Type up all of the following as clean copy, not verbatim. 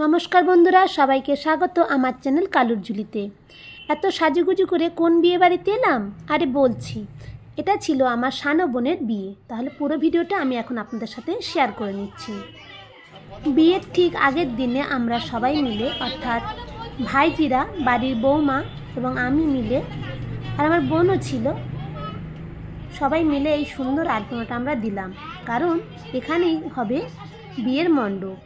নমস্কার বন্ধুরা, সবাইকে স্বাগত আমার চ্যানেল কালুর ঝুলিতে। এত সাজুগুজু করে কোন বিয়ে বাড়িতে এলাম? আরে বলছি, এটা ছিল আমার সানো বোনের বিয়ে। তাহলে পুরো ভিডিওটা আমি এখন আপনাদের সাথে শেয়ার করে নিচ্ছি। বিয়ের ঠিক আগের দিনে আমরা সবাই মিলে, অর্থাৎ ভাইজিরা, বাড়ির বৌমা এবং আমি মিলে, আর আমার বোনও ছিল, সবাই মিলে এই সুন্দর আলপনাটা আমরা দিলাম। কারণ এখানেই হবে বিয়ের মণ্ডপ।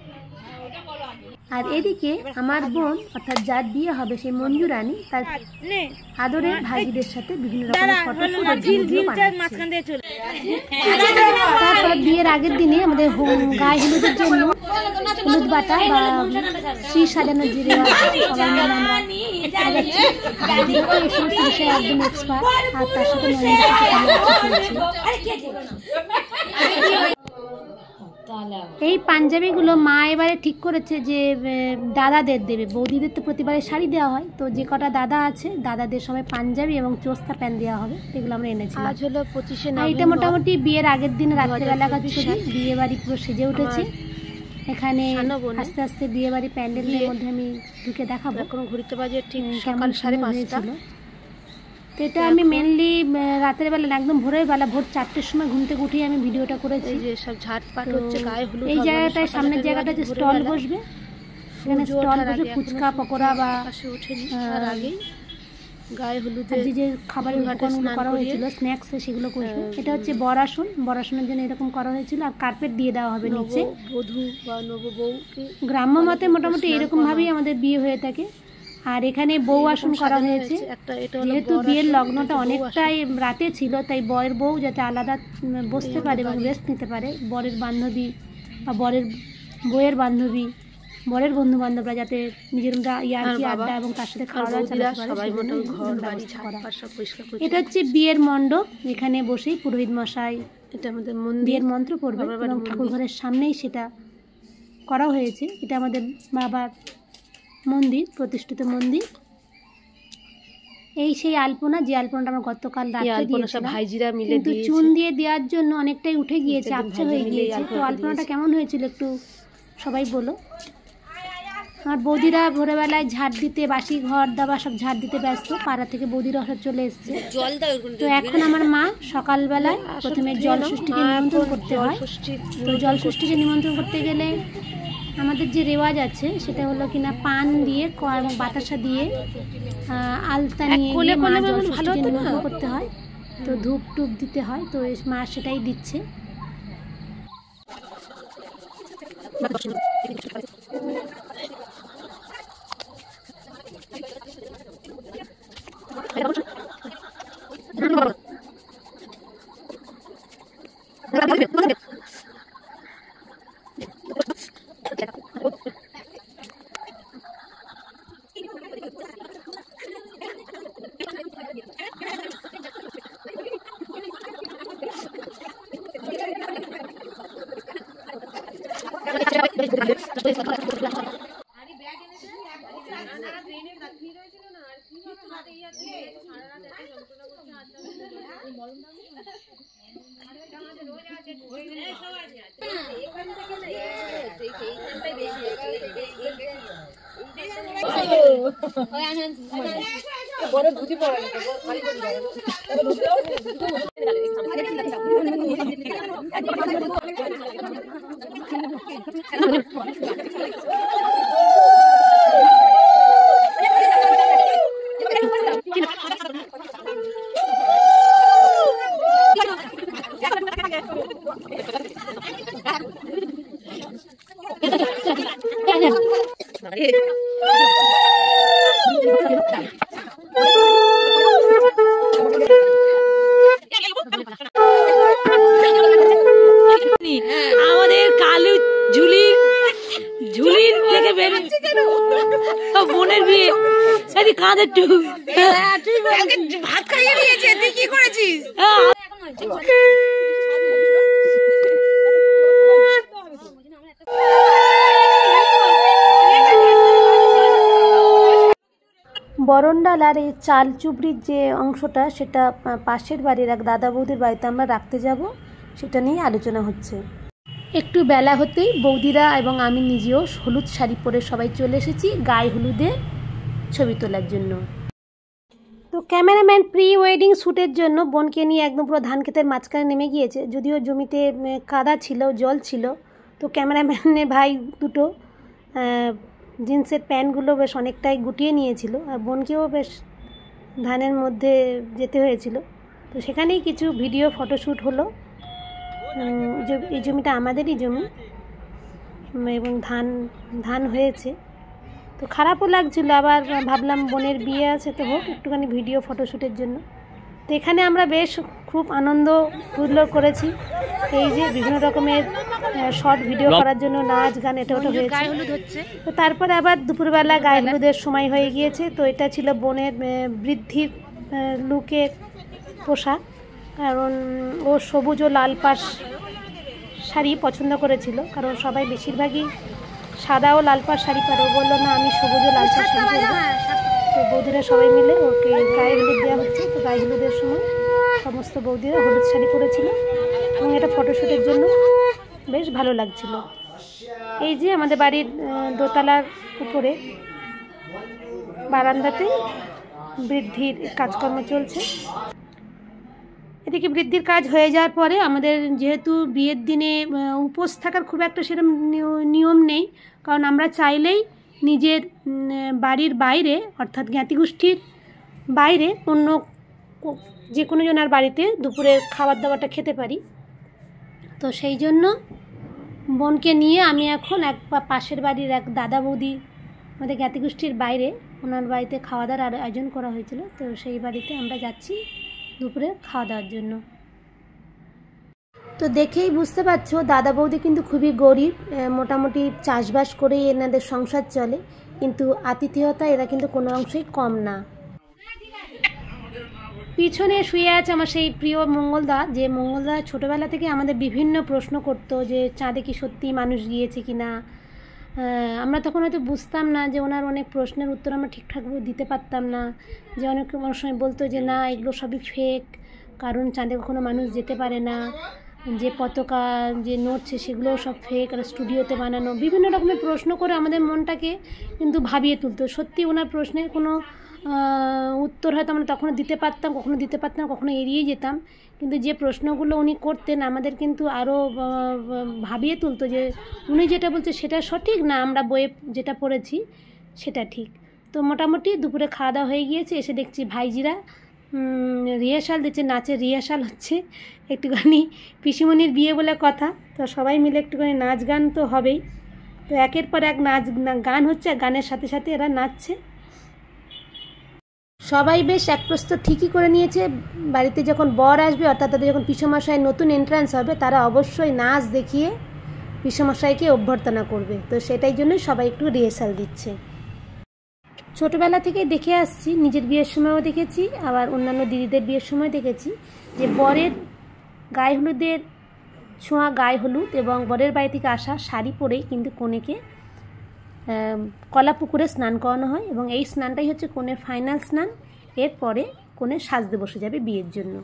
আর এদিকে আমার বোন, অর্থাৎ যার বিয়ে হবে, সেই মঞ্জু রানী, তার আদরের ভাইদের সাথে বিভিন্ন রকমের ফটোশুট বানাচ্ছে। তারপর বিয়ের আগের দিনে আমাদের গায়ে হলুদের জন্য হলুদ বাটা বা শ্রী সাজানোর যে রেওয়াজ, সবাই মিলে আমরা এই সমস্ত বিষয়ে একদম এক্সপার্ট। আর তার সাথে এই পাঞ্জাবিগুলো মা এবারে ঠিক করেছে যে দাদাদের দেবে। বৌদিদের তো প্রতিবারে শাড়ি দেওয়া হয়, তো যে কটা দাদা আছে দাদাদের সবাই পাঞ্জাবি এবং চোস্তা প্যান্ট দেওয়া হবে। এগুলো আমরা এনেছি। আজ হলো 25শে নভেম্বর। এটা মোটামুটি বিয়ের আগের দিন রাত্রেবেলাকার ছবি। বিয়ে বাড়ি পুরো সেজে উঠেছে। এখানে আস্তে আস্তে বিয়ে বাড়ি প্যান্ডেলের মধ্যে আমি ঢুকে দেখাবো। কোনো ঘুরতে বাজে ঠিক সকাল 5:30। তো এটা আমি মেনলি রাতের বেলা, একদম ভোরের বেলা, ভোর 4টের সময় ঘুম থেকে উঠেই আমি ভিডিওটা করেছি। এই যে সব ঝাটপাট হচ্ছে, গায়ে হলুদ। এই জায়গাটায়, সামনের জায়গাটা যে স্টল বসবে, এখানে স্টল বসবে ফুচকা পকোড়া বা ওঠেনি তার আগেই গায়ে হলুদ যে খাবারের দোকানগুলো করা হয়েছিল, স্ন্যাক্স, সেগুলো করবে। এটা হচ্ছে বর আসন। বর আসনের জন্য এরকম করা হয়েছিল। আর কার্পেট দিয়ে দেওয়া হবে নিচে। বধূ বা নববধূকে গ্রাম্য মতে মোটামুটি এরকম ভাবেই আমাদের বিয়ে হয়ে থাকে। আর এখানে বউ আসন করা হয়েছে। যেহেতু বিয়ের লগ্নটা অনেকটাই রাতে ছিল, তাই বরের বউ যাতে আলাদা বসতে পারে এবং রেস্ট নিতে পারে, বরের বান্ধবী বা বরের বউয়ের বান্ধবী, বরের বন্ধু বান্ধবরা যাতে নিজের ইয়ার্কি আড্ডা এবং তার সাথে খাওয়া দাওয়া চালাতে পারে। এটা হচ্ছে বিয়ের মণ্ডপ। এখানে বসেই পুরোহিত মশাই এটা আমাদের বিয়ের মন্ত্র পড়বে এবং ঠাকুর ঘরের সামনেই সেটা করা হয়েছে। এটা আমাদের বাবার মন্দির, প্রতিষ্ঠিত মন্দির। এই সেই আলপনা, যে আলপনাটা আমরা গতকাল রাতে দিয়েছিলাম, ভাইজিরা মিলে কিন্তু চুন দিয়ে দেওয়ার জন্য অনেকটাই উঠে গিয়েছে, আবছা হয়ে গিয়েছে। তো আলপনাটা কেমন হয়েছিল একটু সবাই বলো। আর বৌদিরা ভোরবেলায় ঝাড় দিতে, বাসি ঘর দাবা সব ঝাড় দিতে ব্যস্ত। পাড়া থেকে বৌদিরা সব চলে এসছে। তো এখন আমার মা সকালবেলায় প্রথমে জল ষষ্ঠীকে নিমন্ত্রণ করতে হয়। তো জল ষষ্ঠীকে নিমন্ত্রণ করতে গেলে আমাদের যে রেওয়াজ আছে সেটা হলো কিনা পান দিয়ে এবং বাতাসা দিয়ে আলতা নিয়ে মা জল ষষ্ঠীকে নিমন্ত্রণ করতে হয়। তো ধূপ টুপ দিতে হয়। তো মা সেটাই দিচ্ছে। আমাদের কালু ঝুলির থেকে বেরিয়ে বোনের বিয়ে কাঁধের টুকু ভাত খাইয়ে দিয়েছে। তুই কি করেছিস? বরণডালার এই চাল চুবড়ির যে অংশটা, সেটা পাশের বাড়ির এক দাদা বৌদির বাড়িতে আমরা রাখতে যাব, সেটা নিয়ে আলোচনা হচ্ছে। একটু বেলা হতেই বৌদিরা এবং আমি নিজেও হলুদ শাড়ি পরে সবাই চলে এসেছি গায়ে হলুদে ছবি তোলার জন্য। তো ক্যামেরাম্যান প্রি ওয়েডিং শ্যুটের জন্য বোনকে নিয়ে একদম পুরো ধান ক্ষেতের মাঝখানে নেমে গিয়েছে, যদিও জমিতে কাদা ছিল, জল ছিল। তো ক্যামেরাম্যানের ভাই দুটো জিন্সের প্যান্টগুলো বেশ অনেকটাই গুটিয়ে নিয়েছিল, আর বোনকেও বেশ ধানের মধ্যে যেতে হয়েছিল। তো সেখানেই কিছু ভিডিও ফটোশ্যুট হলো। এই জমিটা আমাদেরই জমি এবং ধান হয়েছে। তো খারাপও লাগছিল, আবার ভাবলাম বোনের বিয়ে আছে তো হোক একটুখানি ভিডিও ফটোশ্যুটের জন্য। তো এখানে আমরা বেশ খুব আনন্দ হুল্লোড় করেছি। এই যে বিভিন্ন রকমের শর্ট ভিডিও করার জন্য নাচ গান এটা ওটা হয়েছে। তো তারপরে আবার দুপুরবেলা গায়ে হলুদের সময় হয়ে গিয়েছে। তো এটা ছিল বোনের বৃদ্ধির লুকের পোশাক, কারণ ও সবুজ ও লাল পাশ শাড়ি পছন্দ করেছিল, কারণ সবাই বেশিরভাগই সাদা ও লাল পাড় শাড়ি পরে। ও বললো না আমি সবুজ ও লাল পাড় শাড়ি পরবো। তো বৌদিরা সবাই মিলে ওকে গায়ে হলুদ দেওয়া হচ্ছে। তো গায়ে হলুদের সময় সমস্ত বৌদিরা হলুদ শাড়ি পরেছিল এবং এটা ফটোশ্যুটের জন্য বেশ ভালো লাগছিল। এই যে আমাদের বাড়ির দোতলার উপরে বারান্দাতে বৃদ্ধির কাজকর্ম চলছে। এদিকে বৃদ্ধির কাজ হয়ে যাওয়ার পরে আমাদের যেহেতু বিয়ের দিনে উপোস থাকার খুব একটা সেরকম নিয়ম নেই, কারণ আমরা চাইলেই নিজের বাড়ির বাইরে অর্থাৎ জ্ঞাতিগোষ্ঠীর বাইরে অন্য যে কোনো জনের বাড়িতে দুপুরের খাবার দাবারটা খেতে পারি। তো সেই জন্য বোনকে নিয়ে আমি এখন পাশের বাড়ির এক দাদা বৌদি আমাদের জ্ঞাতিগোষ্ঠীর বাইরে ওনার বাড়িতে খাওয়া দাওয়ার আয়োজন করা হয়েছিল। তো সেই বাড়িতে আমরা যাচ্ছি দুপুরে খাওয়া দাওয়ার জন্য। তো দেখেই বুঝতে পারছো দাদা বৌদি কিন্তু খুবই গরিব, মোটামুটি চাষবাস করেই এনাদের সংসার চলে, কিন্তু আতিথেয়তা এরা কিন্তু কোনো অংশেই কম না। পিছনে শুয়ে আছে আমার সেই প্রিয় মঙ্গলদা, যে মঙ্গলদা ছোটোবেলা থেকে আমাদের বিভিন্ন প্রশ্ন করতো যে চাঁদে কি সত্যি মানুষ গিয়েছে কি না। আমরা তখন হয়তো বুঝতাম না যে ওনার অনেক প্রশ্নের উত্তর আমরা ঠিকঠাকভাবে দিতে পারতাম না, যে অনেক সময় বলতো যে না এগুলো সবই ফেক, কারণ চাঁদে কখনো মানুষ যেতে পারে না, যে পতাকা যে নড়ছে সেগুলোও সব ফেক আর স্টুডিওতে বানানো। বিভিন্ন রকমের প্রশ্ন করে আমাদের মনটাকে কিন্তু ভাবিয়ে তুলতো। সত্যি ওনার প্রশ্নের কোনো উত্তর হয়তো আমরা তখনও দিতে পারতাম, কখনো দিতে পারতাম, কখনো এড়িয়ে যেতাম, কিন্তু যে প্রশ্নগুলো উনি করতেন আমাদের কিন্তু আরও ভাবিয়ে তুলতো যে উনি যেটা বলছে সেটা সঠিক না আমরা বইয়ে যেটা পড়েছি সেটা ঠিক। তো মোটামুটি দুপুরে খাওয়া দাওয়া হয়ে গিয়েছে, এসে দেখছি ভাইজিরা রিহার্সাল দিচ্ছে, নাচের রিহার্সাল হচ্ছে। একটুখানি পিসিমণির বিয়ে বলে কথা, তো সবাই মিলে একটুখানি নাচ গান তো হবেই। তো একের পর এক গান হচ্ছে, গানের সাথে সাথে এরা নাচছে। সবাই বেশ এক প্রস্তুত ঠিকই করে নিয়েছে, বাড়িতে যখন বর আসবে অর্থাৎ তাদের যখন পিসমশাই নতুন এন্ট্রান্স হবে তারা অবশ্যই নাচ দেখিয়ে পিসমশাইকে অভ্যর্থনা করবে। তো সেটাই জন্যই সবাই একটু রিহার্সাল দিচ্ছে। ছোটোবেলা থেকে দেখে আসছি, নিজের বিয়ের সময়ও দেখেছি, আবার অন্যান্য দিদিদের বিয়ের সময় দেখেছি যে বরের গায়ে হলুদের ছোঁয়া গায়ে হলুদ এবং বরের বাড়ি থেকে আসা শাড়ি পরেই কিন্তু কনেকে কলা পুকুরে স্নান করানো হয়, এবং এই স্নানটাই হচ্ছে কনের ফাইনাল স্নান। এরপরে কনে সাজতে বসে যাবে বিয়ের জন্য।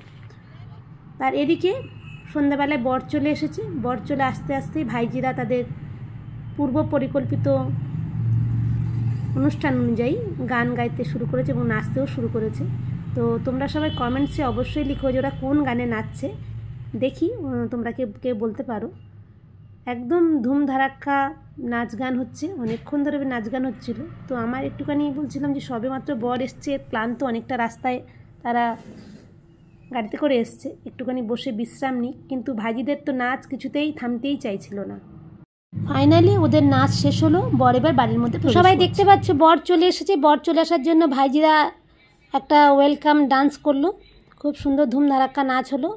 আর এদিকে সন্ধ্যাবেলায় বর চলে এসেছে। বর চলে আসতে আসতেই ভাইজিরা তাদের পূর্ব পরিকল্পিত অনুষ্ঠান অনুযায়ী গান গাইতে শুরু করেছে এবং নাচতেও শুরু করেছে। তো তোমরা সবাই কমেন্টসে অবশ্যই লিখো যে ওরা কোন গানে নাচছে, দেখি তোমরা কে বলতে পারো। একদম ধুমধারাক্কা নাচ গান হচ্ছে, অনেকক্ষণ ধরে নাচ গান হচ্ছিল। তো আমার একটুখানি বলছিলাম যে সবে মাত্র বর এসছে, ক্লান্ত, অনেকটা রাস্তায় তারা গাড়িতে করে এসছে, একটুখানি বসে বিশ্রাম নিই, কিন্তু ভাইজিদের তো নাচ কিছুতেই থামতেই চাইছিল না। ফাইনালি ওদের নাচ শেষ হলো, বর এবার বাড়ির মধ্যে সবাই দেখতে পাচ্ছ বর চলে এসেছে। বর চলে আসার জন্য ভাইজিরা একটা ওয়েলকাম ডান্স করলো, খুব সুন্দর ধুমধারাক্কা নাচ হলো।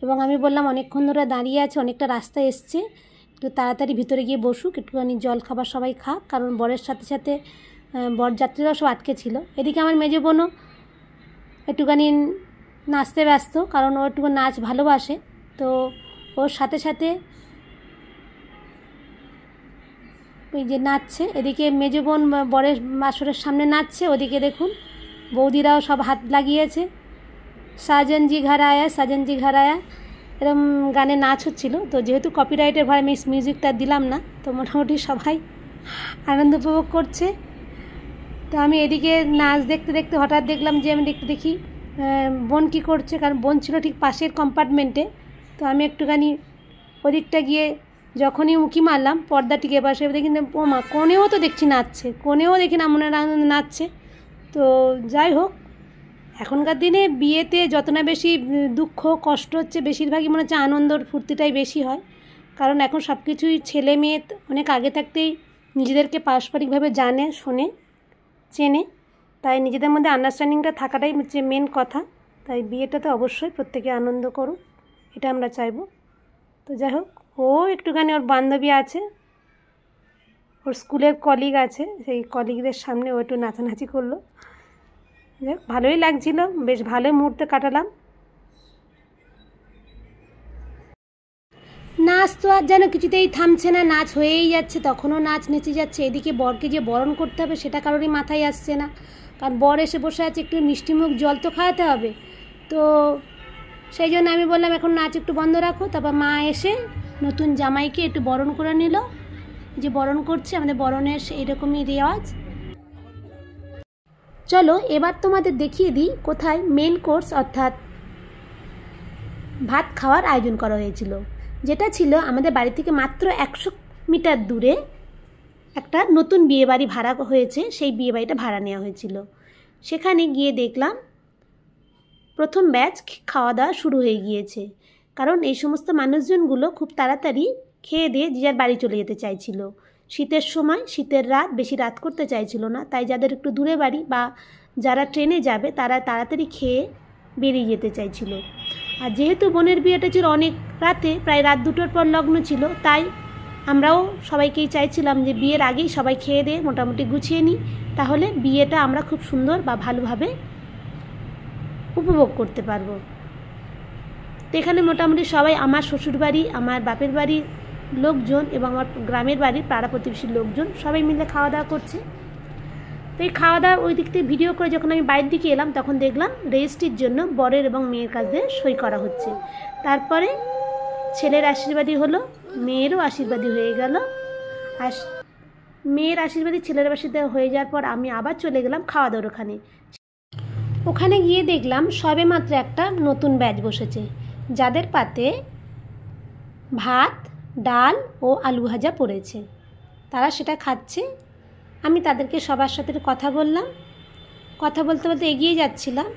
এবং আমি বললাম অনেকক্ষণ ধরে দাঁড়িয়ে আছে, অনেকটা রাস্তায় এসছে, একটু তাড়াতাড়ি ভিতরে গিয়ে বসুক, একটুখানি জল খাবার সবাই খাক, কারণ বরের সাথে সাথে বরযাত্রীরাও সব আটকে ছিল। এদিকে আমার মেজো বোনও একটুখানি নাচতে ব্যস্ত, কারণ ও একটু নাচ ভালোবাসে। তো ওর সাথে সাথে ওই যে নাচছে, এদিকে মেজো বোন বরের বাসরের সামনে নাচছে, ওদিকে দেখুন বৌদিরাও সব হাত লাগিয়েছে। সাজনজি ঘর আয়া, সাজনজি ঘর আয়া। এরকম গানে নাচ হচ্ছিলো। তো যেহেতু কপিরাইটের ভয়ে আমি মিউজিকটা দিলাম না, তো মোটামুটি সবাই আনন্দ উপভোগ করছে। তো আমি এদিকে নাচ দেখতে দেখতে হঠাৎ দেখলাম যে আমি দেখি বোন কী করছে, কারণ বোন ছিল ঠিক পাশের কম্পার্টমেন্টে। তো আমি একটুখানি ওদিকটা গিয়ে যখনই উঁকি মারলাম পর্দাটিকে পাশে দেখি, ও মা, কোণেও তো দেখছি নাচছে, কোণেও দেখি না মনে নাচছে। তো যাই হোক, এখনকার দিনে বিয়েতে যত না বেশি দুঃখ কষ্ট হচ্ছে, বেশিরভাগই মনে হচ্ছে আনন্দর ফুর্তিটাই বেশি হয়। কারণ এখন সব কিছুই ছেলে মেয়ে অনেক আগে থাকতেই নিজেদেরকে পারস্পরিকভাবে জানে, শোনে, চেনে। তাই নিজেদের মধ্যে আন্ডারস্ট্যান্ডিংটা থাকাটাই হচ্ছে মেন কথা। তাই বিয়েটাতে অবশ্যই প্রত্যেকে আনন্দ করুক, এটা আমরা চাইবো। তো যাই হোক, ও একটুখানি ওর বান্ধবী আছে, ওর স্কুলের কলিগ আছে, সেই কলিগদের সামনে ও একটু নাচানাচি করলো। যাই হোক, ভালোই লাগছিল, বেশ ভালোই মুহূর্তে কাটালাম। নাচ তো আর যেন কিছুতেই থামছে না, নাচ হয়েই যাচ্ছে, তখনও নাচ নেচে যাচ্ছে। এদিকে বরকে যে বরণ করতে হবে সেটা কারোরই মাথায় আসছে না, কারণ বর এসে বসে আছে, একটু মিষ্টিমুখ জল তো খাওয়াতে হবে। তো সেই জন্য আমি বললাম এখন নাচ একটু বন্ধ রাখো। তারপর মা এসে নতুন জামাইকে একটু বরণ করে নিল, যে বরণ করছে, আমাদের বরণের এইরকমই রেওয়াজ। চলো এবার তোমাদের দেখিয়ে দিই কোথায় মেন কোর্স অর্থাৎ ভাত খাওয়ার আয়োজন করা হয়েছিল, যেটা ছিল আমাদের বাড়ি থেকে মাত্র 100 মিটার দূরে একটা নতুন বিয়েবাড়ি ভাড়া হয়েছে, সেই বিয়েবাড়িটা ভাড়া নেওয়া হয়েছিল। সেখানে গিয়ে দেখলাম প্রথম ব্যাচ খাওয়া দাওয়া শুরু হয়ে গিয়েছে, কারণ এই সমস্ত মানুষজনগুলো খুব তাড়াতাড়ি খেয়ে দিয়ে যে যার বাড়ি চলে যেতে চাইছিল। শীতের সময়, শীতের রাত, বেশি রাত করতে চাইছিল না, তাই যাদের একটু দূরে বাড়ি বা যারা ট্রেনে যাবে তারা তাড়াতাড়ি খেয়ে বেরিয়ে যেতে চাইছিল। আর যেহেতু বোনের বিয়েটা ছিল অনেক রাতে, প্রায় রাত 2টোর পর লগ্ন ছিল, তাই আমরাও সবাইকেই চাইছিলাম যে বিয়ের আগেই সবাই খেয়ে দিয়ে মোটামুটি গুছিয়ে নিই, তাহলে বিয়েটা আমরা খুব সুন্দর বা ভালোভাবে উপভোগ করতে পারবো। তো এখানে মোটামুটি সবাই, আমার শ্বশুরবাড়ি, আমার বাপের বাড়ির লোকজন এবং আমার গ্রামের বাড়ির পাড়া প্রতিবেশীর লোকজন সবাই মিলে খাওয়া দাওয়া করছে। তো এই খাওয়া দাওয়া ওই দিক থেকে ভিডিও করে যখন আমি বাইরের দিকে এলাম, তখন দেখলাম রেজিস্ট্রির জন্য বরের এবং মেয়ের কাছে সই করা হচ্ছে। তারপরে ছেলের আশীর্বাদী হলো, মেয়েরও আশীর্বাদী হয়ে গেল। আর মেয়ের আশীর্বাদী ছেলের আশীর্বাদী হয়ে যাওয়ার পর আমি আবার চলে গেলাম খাওয়া দাওয়ার ওখানে। ওখানে গিয়ে দেখলাম সবে মাত্র একটা নতুন ব্যাচ বসেছে, যাদের পাতে ভাত, ডাল ও আলু ভাজা পড়েছে, তারা সেটা খাচ্ছে। আমি তাদেরকে সবার সাথে কথা বললাম, কথা বলতে বলতে এগিয়ে যাচ্ছিলাম।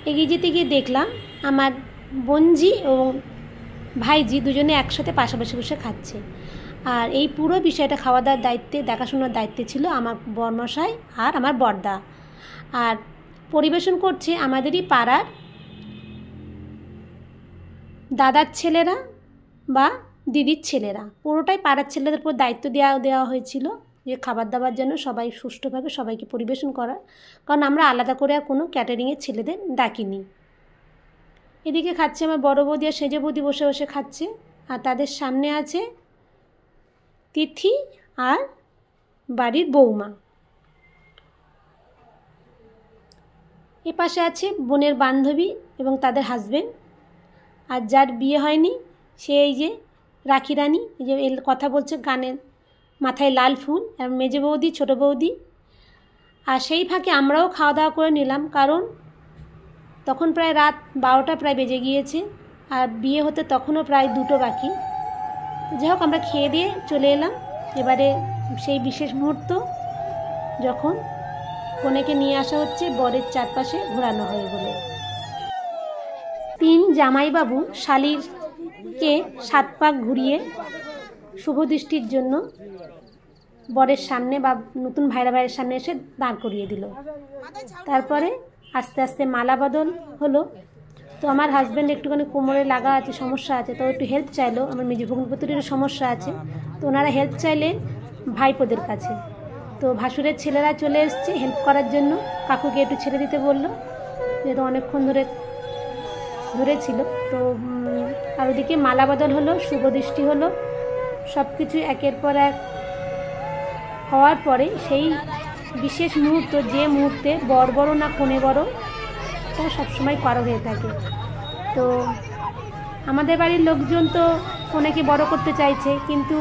এগিয়ে যেতে গিয়ে দেখলাম আমার বোনজি এবং ভাইজি দুজনে একসাথে পাশাপাশি বসে খাচ্ছে। আর এই পুরো বিষয়টা খাওয়া দাওয়ার দায়িত্বে, দেখাশোনার দায়িত্বে ছিল আমার বরমশাই আর আমার বড়দা। আর পরিবেশন করছে আমাদেরই পাড়ার দাদার ছেলেরা বা দিদির ছেলেরা, পুরোটাই পাড়ার ছেলেদের উপর দায়িত্ব দেওয়া হয়েছিল যে খাবার দাবার যেন সবাই সুষ্ঠুভাবে সবাইকে পরিবেশন করার, কারণ আমরা আলাদা করে আর কোনো ক্যাটারিংয়ের ছেলেদের ডাকিনি। এদিকে খাচ্ছে আমার বড় বৌদি আর সেজে বৌদি বসে বসে খাচ্ছে, আর তাদের সামনে আছে তিথি আর বাড়ির বৌমা। এ পাশে আছে বোনের বান্ধবী এবং তাদের হাজবেন্ড। আর যার বিয়ে হয়নি সে এই যে রাখি রানী, এই যে কথা বলছে, গানের মাথায় লাল ফুল, আর মেজে বৌদি, ছোটো বৌদি। আর সেই ফাঁকে আমরাও খাওয়া দাওয়া করে নিলাম, কারণ তখন প্রায় রাত 12টা প্রায় বেজে গিয়েছে, আর বিয়ে হতে তখনও প্রায় 2টো বাকি। যাই হোক, আমরা খেয়ে দিয়ে চলে এলাম। এবারে সেই বিশেষ মুহূর্ত যখন কনেকে নিয়ে আসা হচ্ছে বরের চারপাশে ঘোরানো হয় বলে। 3 জামাইবাবু শালিরকে 7 পাক ঘুরিয়ে শুভ দৃষ্টির জন্য বরের সামনে বা নতুন ভাইয়ের সামনে এসে দাঁড় করিয়ে দিল। তারপরে আস্তে আস্তে মালা বদল হলো। তো আমার হাজব্যান্ড একটুখানি কোমরে লাগা আছে, সমস্যা আছে, তো একটু হেল্প চাইলো। আমার মেজে ভগ্নিপতিরও সমস্যা আছে, তো ওনারা হেল্প চাইলেন ভাইপোদের কাছে। তো ভাসুরের ছেলেরা চলে এসছে হেল্প করার জন্য, কাকুকে একটু ছেড়ে দিতে বললো, যেহেতু অনেকক্ষণ ধরেছিল। তো আর ওদিকে মালা বদল হলো, শুভ দৃষ্টি হলো, সব কিছু একের পর এক হওয়ার পরে সেই বিশেষ মুহূর্ত, যে মুহূর্তে বর বড় না কনে বড়, তা সবসময় করা হয়ে থাকে। তো আমাদের বাড়ির লোকজন তো কনেকে বড় করতে চাইছে, কিন্তু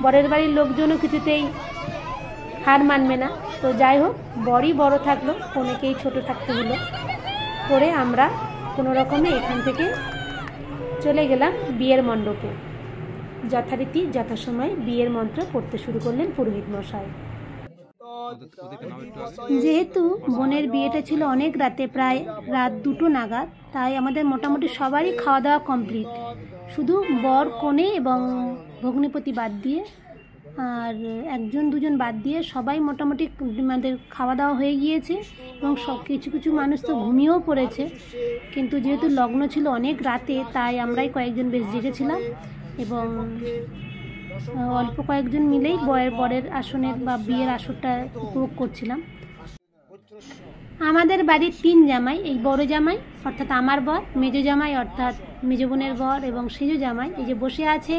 বরের বাড়ির লোকজনও কিছুতেই হার মানবে না। তো যাই হোক, বরই বড় থাকলো, কনেকেই ছোট থাকতে হলো। করে আমরা কোনো রকমে এখান থেকে চলে গেলাম বিয়ের মণ্ডপে। যথারীতি যথাসময় বিয়ের মন্ত্র পড়তে শুরু করলেন পুরোহিত মশাই। যেহেতু বোনের বিয়েটা ছিল অনেক রাতে, প্রায় রাত 2টো নাগাদ, তাই আমাদের মোটামুটি সবারই খাওয়া দাওয়া কমপ্লিট। শুধু বর কনে এবং ভগ্নিপতি বাদ দিয়ে, আর 1-2জন বাদ দিয়ে সবাই মোটামুটি আমাদের খাওয়া দাওয়া হয়ে গিয়েছে। এবং সব কিছু মানুষ তো ঘুমিয়েও পড়েছে, কিন্তু যেহেতু লগ্ন ছিল অনেক রাতে, তাই আমরাই কয়েকজন বেশ জেগেছিলাম এবং অল্প কয়েকজন মিলেই বরের আসনের বা বিয়ের আসরটা উপভোগ করছিলাম। আমাদের বাড়ির 3 জামাই, এই বড় জামাই অর্থাৎ আমার বর, মেজো জামাই অর্থাৎ মেজো বোনের বর এবং সেজো জামাই এই যে বসে আছে,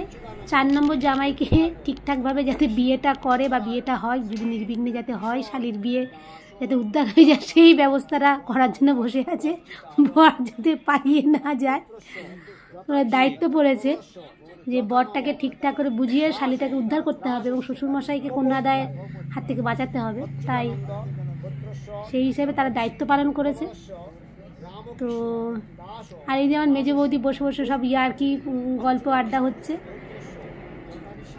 4 নম্বর জামাইকে ঠিকঠাকভাবে যাতে বিয়েটা করে বা বিয়েটা হয়, যদি নির্বিঘ্নে যাতে হয়, শালির বিয়ে যাতে উদ্ধার হয়ে যায়, সেই ব্যবস্থাটা করার জন্য বসে আছে। বর যাতে পালিয়ে না যায়, দায়িত্ব পড়েছে যে বরটাকে ঠিকঠাক করে বুঝিয়ে শালিটাকে উদ্ধার করতে হবে এবং শ্বশুরমশাইকে কন্যাদায়ের হাত থেকে বাঁচাতে হবে। তাই সেই হিসাবে তারা দায়িত্ব পালন করেছে। তো আর এই যেমন মেজো বৌদি বসে বসে সব ইয়ার্কি গল্প আড্ডা হচ্ছে,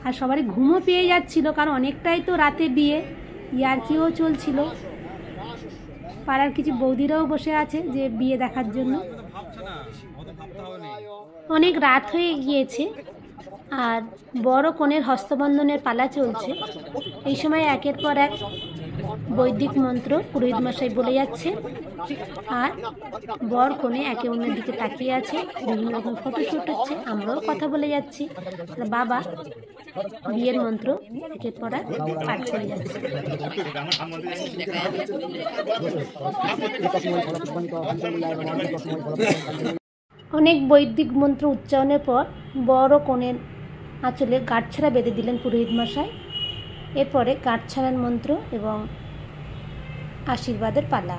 আর সবারই ঘুমও পেয়ে যাচ্ছিল, কারণ অনেকটাই তো রাতে বিয়ে, ইয়ার্কিও চলছিল। পাড়ার কিছু বৌদিরাও বসে আছে যে বিয়ে দেখার জন্য। অনেক রাত হয়ে গিয়েছে আর বড় কনের হস্তবন্ধনের পালা চলছে। এই সময় একের পর এক বৈদিক মন্ত্র পুরোহিত মশাই বলে যাচ্ছে, আর বর কনে একে অন্যের দিকে তাকিয়ে আছে, বিভিন্ন রকম ফটোশ্যুট হচ্ছে, আমরাও কথা বলে যাচ্ছি। বাবা বিয়ের মন্ত্র একের পর এক পাঠ করে যাচ্ছে। অনেক বৈদিক মন্ত্র উচ্চারণের পর বড় কনের আঁচলে গাঁটছড়া বেঁধে দিলেন পুরোহিত মশাই। এরপরে গাঁটছড়ার মন্ত্র এবং আশীর্বাদের পালা।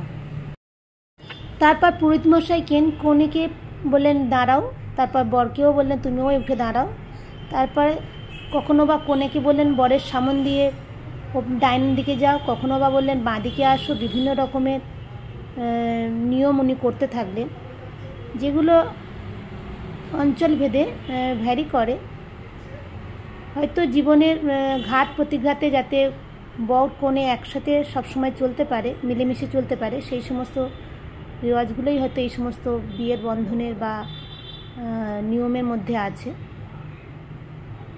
তারপর পুরোহিত মশাই কনেকে বললেন দাঁড়াও, তারপর বরকেও বললেন তুমিও উঠে দাঁড়াও। তারপরে কখনো বা কনেকে বললেন বরের সামন দিয়ে ডাইন দিকে যাও, কখনো বা বললেন বাঁ দিকে আসো। বিভিন্ন রকমের নিয়ম উনি করতে থাকলেন, যেগুলো অঞ্চল ভেদে ভ্যারি করে। হয়তো জীবনের ঘাত প্রতিঘাতে যাতে বর কনে একসাথে সবসময় চলতে পারে, মিলেমিশে চলতে পারে, সেই সমস্ত রেওয়াজগুলোই হয়তো এই সমস্ত বিয়ের বন্ধনের বা নিয়মের মধ্যে আছে।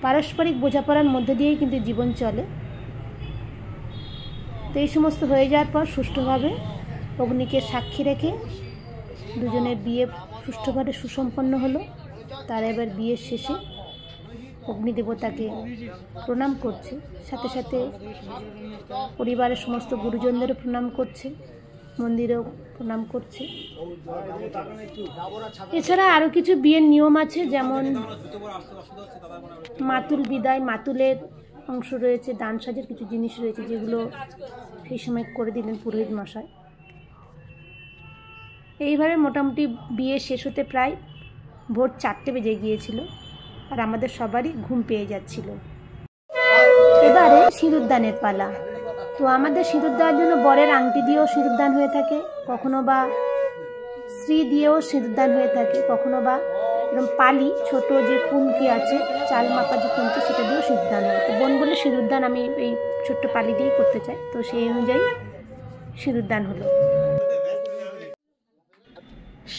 পারস্পরিক বোঝাপড়ার মধ্যে দিয়েই কিন্তু জীবন চলে। তো এই সমস্ত হয়ে যাওয়ার পর সুষ্ঠুভাবে অগ্নিকে সাক্ষী রেখে দুজনের বিয়ে সুষ্ঠুভাবে সুসম্পন্ন হলো। তারা এবার বিয়ের শেষে অগ্নিদেবতাকে প্রণাম করছে, সাথে সাথে পরিবারের সমস্ত গুরুজনদেরও প্রণাম করছে, মন্দিরেও প্রণাম করছে। এছাড়া আরও কিছু বিয়ের নিয়ম আছে, যেমন মাতুল বিদায়, মাতুলের অংশ রয়েছে, দান সাজের কিছু জিনিস রয়েছে, যেগুলো সেই সময় করে দিলেন পুরোহিত মশাই। এইভাবে মোটামুটি বিয়ে শেষ হতে প্রায় ভোর 4টে বেজে গিয়েছিল, আর আমাদের সবারই ঘুম পেয়ে যাচ্ছিল। এবারে সিঁদুরদানের পালা। তো আমাদের সিঁদুর দেওয়ার জন্য বরের আংটি দিয়েও সিঁদুরদান হয়ে থাকে, কখনো বা শ্রী দিয়েও সিঁদুরদান হয়ে থাকে, কখনো বা এরকম পালি ছোট যে কুনকি আছে, চাল মাপা যে কুনকি, সেটা দিয়েও সিঁদুরদান হয়। তো বোন বলে সিঁদুরদান আমি এই ছোট্ট পালি দিয়েই করতে চাই, তো সেই অনুযায়ী সিঁদুরদান হলো।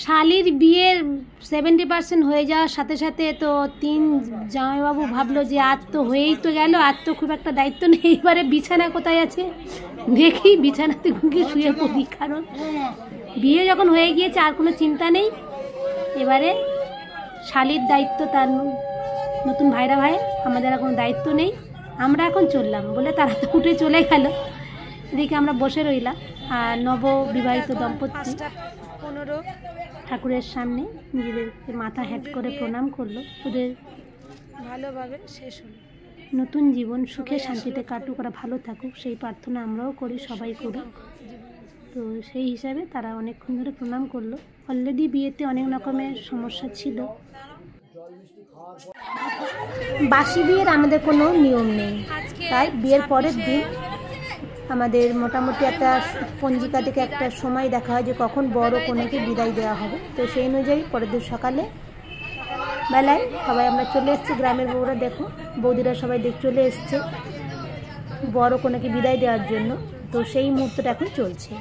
শালির বিয়ের 70% হয়ে যাওয়ার সাথে সাথে তো 3 জামাইবাবু ভাবলো যে আর তো হয়েই তো গেল, আর তো খুব একটা দায়িত্ব নেই, এবারে বিছানা কোথায় আছে দেখি, বিছানাতে ঘুমিয়ে শুয়ে পড়ি। কারণ বিয়ে যখন হয়ে গিয়েছে আর কোনো চিন্তা নেই, এবারে শালির দায়িত্ব তার নতুন ভাইরা ভাই, আমাদের আর কোনো দায়িত্ব নেই, আমরা এখন চললাম বলে তারা তো উঠে চলে গেল। এদিকে আমরা বসে রইলাম, আর নববিবাহিত দম্পতি 15 ঠাকুরের সামনে নিজেদের মাথা হেঁট করে প্রণাম করলো। ওদের ভালোভাবে শেষ হলো। নতুন জীবন সুখে শান্তিতে কাটুক, ওরা ভালো থাকুক, সেই প্রার্থনা আমরাও করি, সবাই করি। তো সেই হিসাবে তারা অনেকক্ষণ ধরে প্রণাম করলো। অলরেডি বিয়েতে অনেক রকমের সমস্যা ছিল, বাসি বিয়ের আমাদের কোনো নিয়ম নেই, তাই বিয়ের পরের দিন আমাদের মোটামুটি একটা পঞ্জিকা থেকে একটা সময় দেখা হয় যে কখন বড় কনেকে বিদায় দেওয়া হবে। তো সেই অনুযায়ী পরের দিন সকালে বেলায় সবাই আমরা চলে এসেছি, গ্রামের বউরা দেখো বৌদিরা সবাই চলে এসছে বড় কনেকে বিদায় দেওয়ার জন্য। তো সেই মুহূর্তটা এখন চলছে।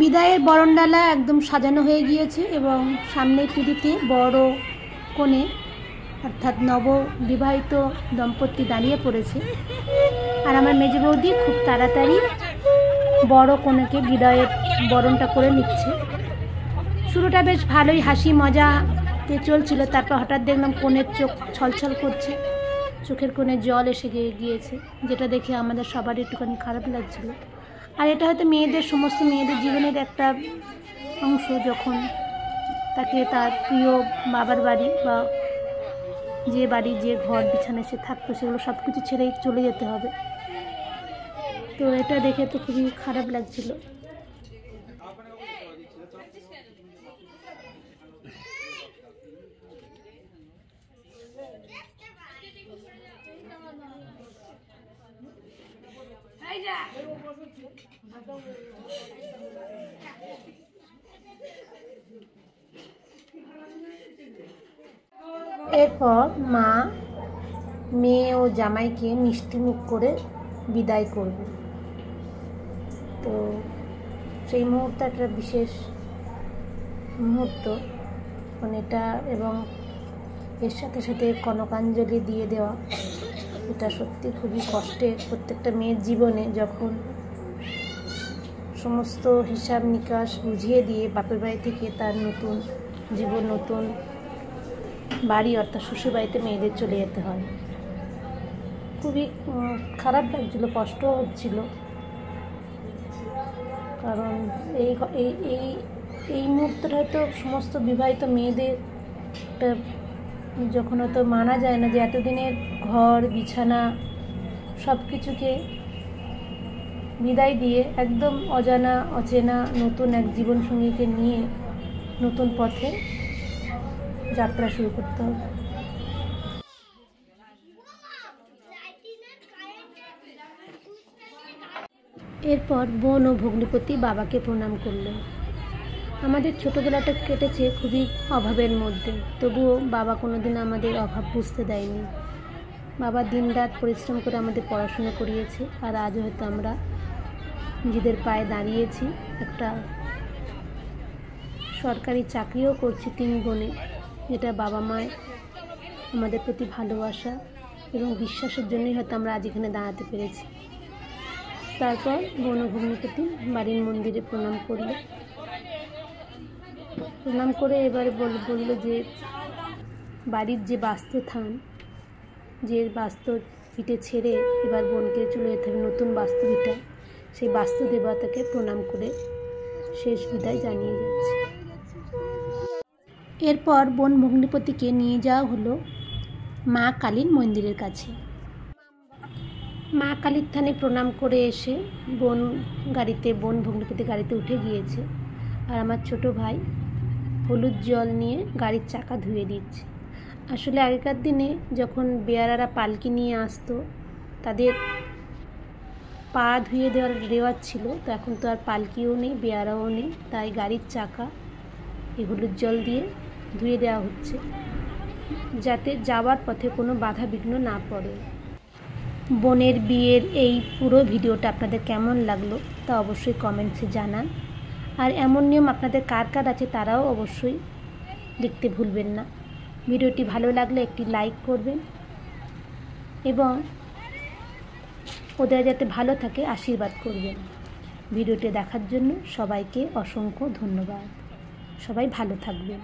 বিদায়ের বরণডালা একদম সাজানো হয়ে গিয়েছে এবং সামনে পিঁড়িতে বড় কনে অর্থাৎ নববিবাহিত দম্পতি দাঁড়িয়ে পড়েছে। আর আমার মেজে বৌদি খুব তাড়াতাড়ি বড় কনেকে বিদায়ের বরণটা করে নিচ্ছে। শুরুটা বেশ ভালোই হাসি মজাতে চলছিল, তারপর হঠাৎ দেখলাম কনের চোখ ছলছল করছে, চোখের কোণে জল এসে গিয়েছে, যেটা দেখে আমাদের সবারই একটুখানি খারাপ লাগছিল। আর এটা হয়তো সমস্ত মেয়েদের জীবনের একটা অংশ, যখন তাকে তার প্রিয় বাবার বাড়ি বা যে বাড়ি যে ঘর বিছানায় সে থাকতো সেগুলো সব কিছু ছেড়েই চলে যেতে হবে। তো এটা দেখে তো খুবই খারাপ লাগছিল। এরপর মা মেয়ে ও জামাইকে মিষ্টি মুখ করে বিদায় করবে। তো সেই মুহূর্তে একটা বিশেষ মুহূর্ত, মানে এটা, এবং এর সাথে সাথে কনকাঞ্জলি দিয়ে দেওয়া, এটা সত্যি খুবই কষ্টের প্রত্যেকটা মেয়ের জীবনে, যখন সমস্ত হিসাব নিকাশ বুঝিয়ে দিয়ে বাপের বাড়ি থেকে তার নতুন জীবন, নতুন বাড়ি অর্থাৎ শ্বশুরবাড়িতে মেয়েদের চলে যেতে হয়। খুবই খারাপ লাগছিল, কষ্টও হচ্ছিল, কারণ এই মুহূর্তটা হয়তো সমস্ত বিবাহিত মেয়েদের একটা, যখন হয়তো মানা যায় না যে এতদিনের ঘর বিছানা সব কিছুকে বিদায় দিয়ে একদম অজানা অচেনা নতুন এক জীবনসঙ্গীকে নিয়ে নতুন পথে যাত্রা শুরু করতে হবে। এরপর বোন ও ভগ্নিপতি বাবাকে প্রণাম করলেন। আমাদের ছোটোবেলাটা কেটেছে খুবই অভাবের মধ্যে, তবুও বাবা কোনোদিন আমাদের অভাব বুঝতে দেয়নি। বাবা দিনরাত পরিশ্রম করে আমাদের পড়াশোনা করিয়েছে, আর আজও হয়তো আমরা নিজেদের পায়ে দাঁড়িয়েছি, একটা সরকারি চাকরিও করছি 3 বোনে, যেটা বাবা মায়ের আমাদের প্রতি ভালোবাসা এবং বিশ্বাসের জন্যই হয়তো আমরা আজ এখানে দাঁড়াতে পেরেছি। তারপর বোন ও ভগ্নিপতি বাড়ির মন্দিরে প্রণাম করলো, প্রণাম করে এবারে বললো যে বাড়ির যে বাস্তুথান, যে বাস্তু ভিটে ছেড়ে এবার বোনকে চলে যেতে হবে নতুন বাস্তু ভিটা, সেই বাস্তু দেবতাকে প্রণাম করে শেষ বিদায় জানিয়ে যাচ্ছে। এরপর বোন ভগ্নিপতিকে নিয়ে যাওয়া হলো মা কালীর মন্দিরের কাছে। মা কালীর থানে প্রণাম করে এসে বোন ভগ্নিপতি গাড়িতে উঠে গিয়েছে, আর আমার ছোট ভাই হলুদ জল নিয়ে গাড়ির চাকা ধুয়ে দিচ্ছে। আসলে আগেকার দিনে যখন বেয়ারারা পালকি নিয়ে আসতো তাদের পা ধুয়ে দেওয়ার রেওয়াজ ছিল, তো এখন তো আর পালকিও নেই বেয়ারাও নেই, তাই গাড়ির চাকা এই হলুদ জল দিয়ে ধুয়ে দেওয়া হচ্ছে, যাতে যাওয়ার পথে কোনো বাধা বিঘ্ন না পড়ে। বোনের বিয়ের এই পুরো ভিডিওটা আপনাদের কেমন লাগলো তা অবশ্যই কমেন্টসে জানান, আর এমন নিয়ম আপনাদের কার কার আছে তারাও অবশ্যই লিখতে ভুলবেন না। ভিডিওটি ভালো লাগলে একটি লাইক করবেন এবং ওদের যাতে ভালো থাকে আশীর্বাদ করবেন। ভিডিওটি দেখার জন্য সবাইকে অসংখ্য ধন্যবাদ। সবাই ভালো থাকবেন।